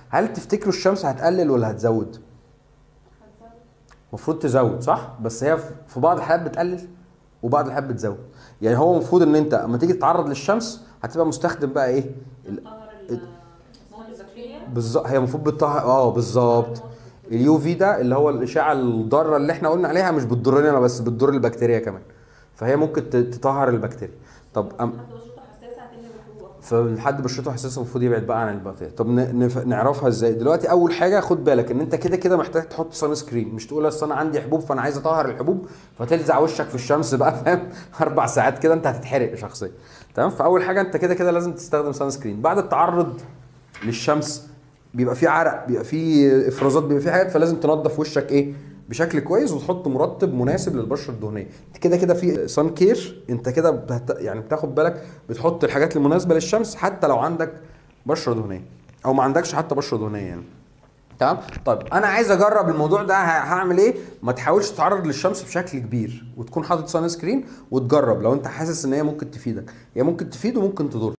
هل تفتكروا الشمس هتقلل ولا هتزود؟ المفروض تزود صح، بس هي في بعض الحالات بتقلل وبعض الحالات بتزود. يعني هو المفروض ان انت اما تيجي تتعرض للشمس هتبقى مستخدم بقى ايه؟ بالظبط، هي المفروض بتطهر بالظبط. اليو في ده اللي هو الاشعه الضاره اللي احنا قلنا عليها، مش بتضرنا انا بس، بتضر البكتيريا كمان. فهي ممكن تطهر البكتيريا. طب فالحد بشرته حساسه المفروض يبعد بقى عن البكتيريا. طب نعرفها ازاي دلوقتي؟ اول حاجه خد بالك ان انت كده كده محتاج تحط سان سكرين. مش تقول اصل انا عندي حبوب فانا عايز اطهر الحبوب فتلزع وشك في الشمس بقى، فاهم؟ 4 ساعات كده انت هتتحرق شخصيا. تمام. فاول حاجه انت كده كده لازم تستخدم سان سكرين. بعد التعرض للشمس بيبقى في عرق، بيبقى في افرازات، بيبقى في حاجات، فلازم تنظف وشك ايه بشكل كويس وتحط مرطب مناسب للبشره الدهنيه. كده كده في سان كير، انت كده يعني بتاخد بالك، بتحط الحاجات المناسبه للشمس حتى لو عندك بشره دهنيه او ما عندكش حتى بشره دهنيه يعني. تمام. طيب انا عايز اجرب الموضوع ده، هعمل ايه؟ ما تحاولش تتعرض للشمس بشكل كبير، وتكون حاطط سان سكرين وتجرب. لو انت حاسس ان هي ممكن تفيدك، هي ممكن تفيد وممكن تضر.